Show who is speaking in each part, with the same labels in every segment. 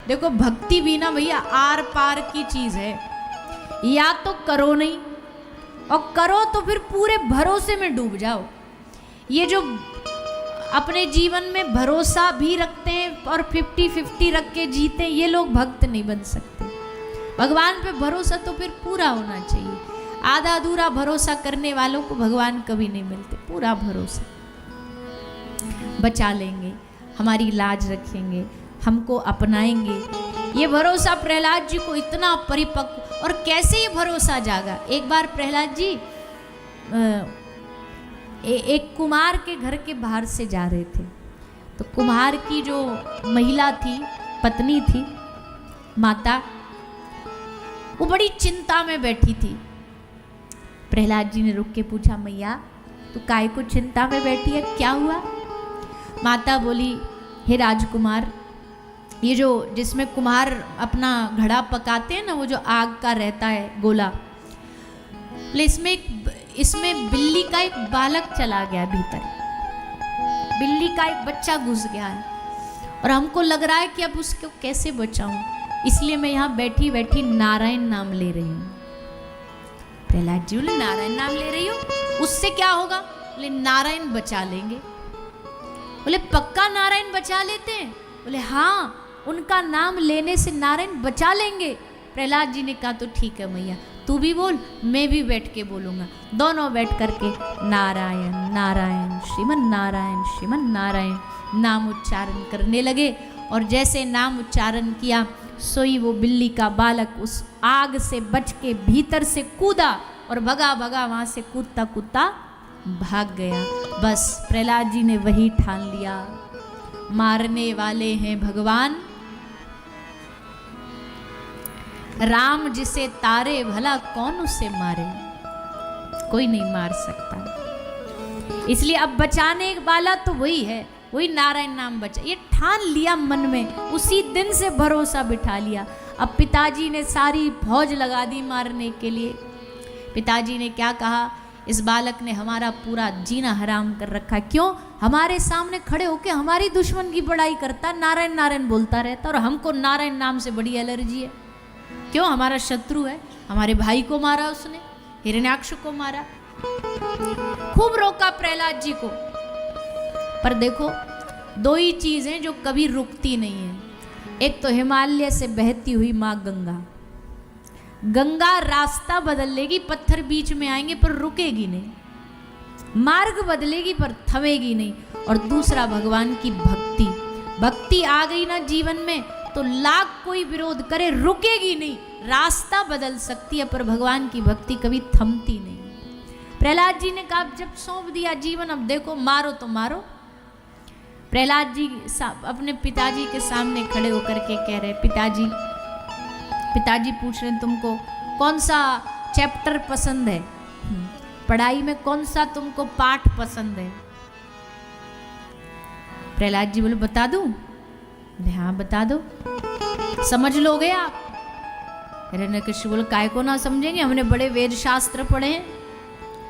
Speaker 1: देखो भक्ति भी ना भैया आर पार की चीज है। या तो करो नहीं, और करो तो फिर पूरे भरोसे में डूब जाओ। ये जो अपने जीवन में भरोसा भी रखते हैं और 50-50 रख के जीते हैं, ये लोग भक्त नहीं बन सकते। भगवान पे भरोसा तो फिर पूरा होना चाहिए। आधा अधूरा भरोसा करने वालों को भगवान कभी नहीं मिलते। पूरा भरोसा, बचा लेंगे, हमारी लाज रखेंगे, हमको अपनाएंगे। ये भरोसा प्रहलाद जी को इतना परिपक्व, और कैसे ये भरोसा जागा। एक बार प्रहलाद जी एक कुम्हार के घर के बाहर से जा रहे थे, तो कुम्हार की जो महिला थी, पत्नी थी, माता, वो बड़ी चिंता में बैठी थी। प्रहलाद जी ने रुक के पूछा, मैया तू काय को चिंता में बैठी है, क्या हुआ? माता बोली, हे राजकुमार, ये जो जिसमें कुम्हार अपना घड़ा पकाते हैं ना, वो जो आग का रहता है गोला, इसमें बिल्ली का एक बालक चला गया भीतर। बिल्ली का एक बच्चा घुस गया है, और हमको लग रहा है कि अब उसको कैसे बचाऊं, इसलिए मैं यहाँ बैठी बैठी नारायण नाम ले रही हूँ। प्रहलाद जी बोले, नारायण नाम ले रही हो, उससे क्या होगा? बोले, नारायण बचा लेंगे। बोले, पक्का नारायण बचा लेते हैं? बोले, हाँ, उनका नाम लेने से नारायण बचा लेंगे। प्रहलाद जी ने कहा, तो ठीक है मैया, तू भी बोल, मैं भी बैठ के बोलूंगा। दोनों बैठ करके नारायण नारायण श्रीमन नारायण श्रीमन नारायण नाम उच्चारण करने लगे। और जैसे नाम उच्चारण किया, सोई वो बिल्ली का बालक उस आग से बच के भीतर से कूदा, और भगा भगा वहां से कूदता कूदता भाग गया। बस प्रहलाद जी ने वही ठान लिया, मारने वाले हैं भगवान, राम जिसे तारे भला कौन उसे मारे। कोई नहीं मार सकता। इसलिए अब बचाने वाला तो वही है, वही नारायण नाम बचा। ये ठान लिया मन में, उसी दिन से भरोसा बिठा लिया। अब पिताजी ने सारी फौज लगा दी मारने के लिए। पिताजी ने क्या कहा, इस बालक ने हमारा पूरा जीना हराम कर रखा। क्यों? हमारे सामने खड़े होके हमारी दुश्मन की बड़ाई करता, नारायण नारायण बोलता रहता, और हमको नारायण नाम से बड़ी एलर्जी है। क्यों? हमारा शत्रु है, हमारे भाई को मारा उसने, हिरण्याक्ष को मारा। खूब रोका प्रहलाद जी को, पर देखो दो ही चीजें जो कभी रुकती नहीं है। एक तो हिमालय से बहती हुई माँ गंगा। गंगा रास्ता बदल लेगी, पत्थर बीच में आएंगे पर रुकेगी नहीं, मार्ग बदलेगी पर थमेगी नहीं। और दूसरा भगवान की भक्ति। भक्ति आ गई ना जीवन में तो लाख कोई विरोध करे, रुकेगी नहीं, रास्ता बदल सकती है, पर भगवान की भक्ति कभी थमती नहीं। प्रहलाद जी ने कहा, जब सौंप दिया जीवन, अब देखो मारो तो मारो। प्रहलाद जी अपने पिताजी के सामने खड़े होकर के कह रहे, पिताजी, पिताजी पूछ रहे तुमको कौन सा चैप्टर पसंद है, पढ़ाई में कौन सा तुमको पाठ पसंद है? प्रहलाद जी बोले, बता दूं? हाँ बता दो, समझ लोगे आप? हिरण्यकश्यप बोले, काय को ना समझेंगे, हमने बड़े वेद शास्त्र पढ़े हैं।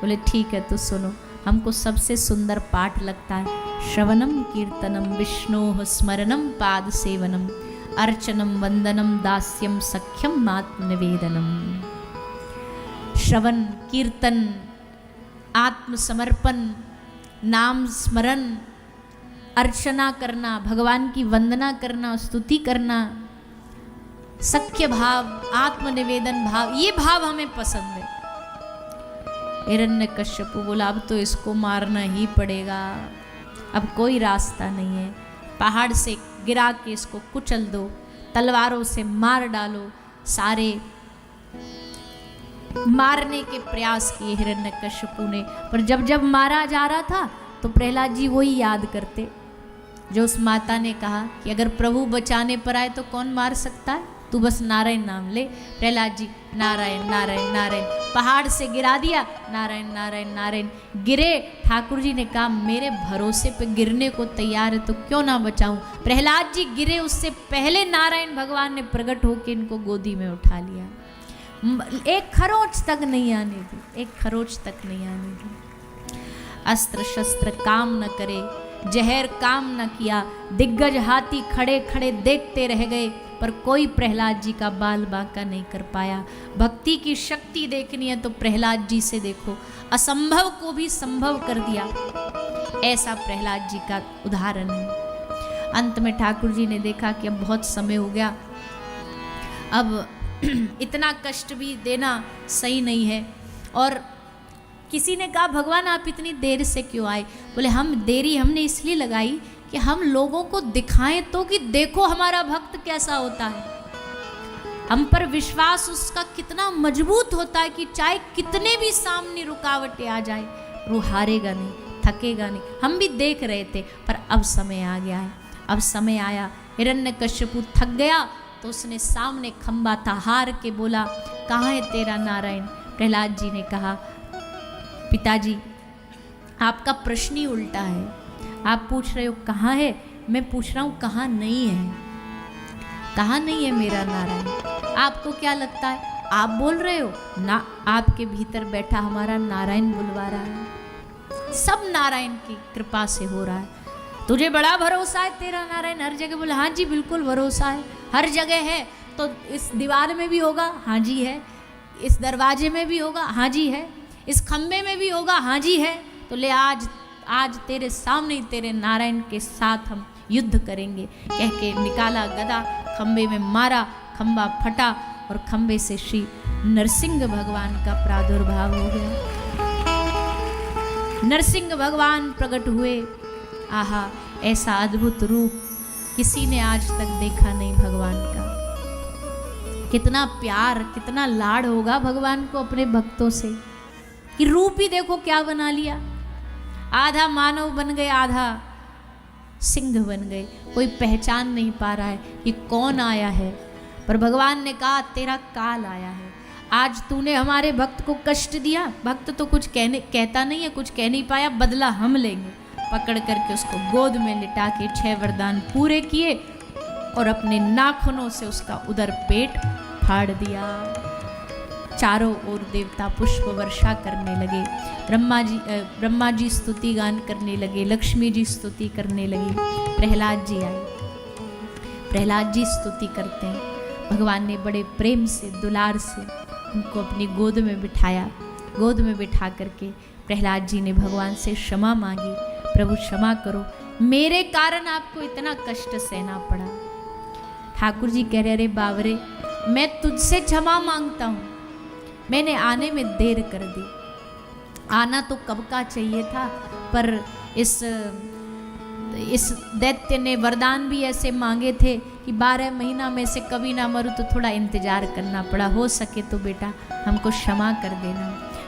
Speaker 1: बोले, ठीक है तो सुनो, हमको सबसे सुंदर पाठ लगता है श्रवणम कीर्तनम विष्णोः स्मरणम पाद सेवनम अर्चनम वंदनम दास्यम सख्यम आत्मनिवेदनम। श्रवण, कीर्तन, आत्मसमर्पण, नाम स्मरण, अर्चना करना, भगवान की वंदना करना, स्तुति करना, सख्य भाव, आत्मनिवेदन भाव, ये भाव हमें पसंद है। हिरण्यकश्यप बोला, अब तो इसको मारना ही पड़ेगा, अब कोई रास्ता नहीं है, पहाड़ से गिरा के इसको कुचल दो, तलवारों से मार डालो। सारे मारने के प्रयास किए हिरण्यकश्यप ने, पर जब जब मारा जा रहा था तो प्रहलाद जी वही याद करते जो उस माता ने कहा कि अगर प्रभु बचाने पर आए तो कौन मार सकता है, तू बस नारायण नाम ले। प्रहलाद जी नारायण नारायण नारायण, पहाड़ से गिरा दिया, नारायण नारायण नारायण, गिरे। ठाकुर जी ने कहा, मेरे भरोसे पे गिरने को तैयार है तो क्यों ना बचाऊं। प्रहलाद जी गिरे, उससे पहले नारायण भगवान ने प्रकट होकर इनको गोदी में उठा लिया। एक खरोच तक नहीं आने दी, एक खरोच तक नहीं आने दी। अस्त्र शस्त्र काम न करे, जहर काम न किया, दिग्गज हाथी खड़े खड़े देखते रह गए। पर कोई प्रहलाद जी का बाल बांका नहीं कर पाया। भक्ति की शक्ति देखनी है तो प्रहलाद जी से देखो, असंभव को भी संभव कर दिया, ऐसा प्रहलाद जी का उदाहरण है। अंत में ठाकुर जी ने देखा कि अब बहुत समय हो गया, अब इतना कष्ट भी देना सही नहीं है। और किसी ने कहा भगवान आप इतनी देर से क्यों आए? बोले हम देरी हमने इसलिए लगाई कि हम लोगों को दिखाएं तो कि देखो हमारा भक्त कैसा होता है, हम पर विश्वास उसका कितना मजबूत होता है कि चाहे कितने भी सामने रुकावटें आ जाए वो हारेगा नहीं, थकेगा नहीं। हम भी देख रहे थे, पर अब समय आ गया है, अब समय आया। हिरण्यकश्यपु थक गया तो उसने सामने खंबा था, हार के बोला कहाँ है तेरा नारायण? प्रहलाद जी ने कहा पिताजी आपका प्रश्न ही उल्टा है, आप पूछ रहे हो कहाँ है, मैं पूछ रहा हूँ कहाँ नहीं है। कहाँ नहीं है मेरा नारायण? आपको क्या लगता है आप बोल रहे हो ना, आपके भीतर बैठा हमारा नारायण बुलवा रहा है, सब नारायण की कृपा से हो रहा है। तुझे बड़ा भरोसा है तेरा नारायण हर जगह? बोले हाँ जी बिल्कुल भरोसा है, हर जगह है। तो इस दीवार में भी होगा? हाँ जी है। इस दरवाजे में भी होगा? हाँ जी है। इस खम्बे में भी होगा? हाँ जी है। तो ले आज तेरे सामने तेरे नारायण के साथ हम युद्ध करेंगे, कह के निकाला गदा, खम्बे में मारा, खम्बा फटा और खम्बे से श्री नरसिंह भगवान का प्रादुर्भाव हो गया। नरसिंह भगवान प्रकट हुए। आहा, ऐसा अद्भुत रूप किसी ने आज तक देखा नहीं भगवान का। कितना प्यार, कितना लाड होगा भगवान को अपने भक्तों से कि रूप ही देखो क्या बना लिया, आधा मानव बन गए, आधा सिंह बन गए। कोई पहचान नहीं पा रहा है कि कौन आया है, पर भगवान ने कहा तेरा काल आया है। आज तूने हमारे भक्त को कष्ट दिया, भक्त तो कुछ कहता नहीं है, कुछ कह नहीं पाया, बदला हम लेंगे। पकड़ करके उसको गोद में लिटा के 6 वरदान पूरे किए और अपने नाखूनों से उसका उदर पेट फाड़ दिया। चारों ओर देवता पुष्प वर्षा करने लगे, ब्रह्मा जी स्तुति गान करने लगे, लक्ष्मी जी स्तुति करने लगी। प्रहलाद जी आए, प्रहलाद जी स्तुति करते हैं। भगवान ने बड़े प्रेम से दुलार से उनको अपनी गोद में बिठाया। गोद में बिठा करके प्रहलाद जी ने भगवान से क्षमा मांगी, प्रभु क्षमा करो, मेरे कारण आपको इतना कष्ट सहना पड़ा। ठाकुर जी कह रहे अरे बावरे, मैं तुझसे क्षमा मांगता हूँ, मैंने आने में देर कर दी। आना तो कब का चाहिए था, पर इस दैत्य ने वरदान भी ऐसे मांगे थे कि 12 महीना में से कभी ना मरूं, तो थोड़ा इंतजार करना पड़ा। हो सके तो बेटा हमको क्षमा कर देना।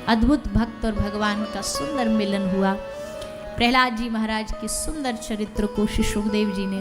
Speaker 1: अद्भुत भक्त और भगवान का सुंदर मिलन हुआ। प्रहलाद जी महाराज के सुंदर चरित्र को श्री सुखदेव जी ने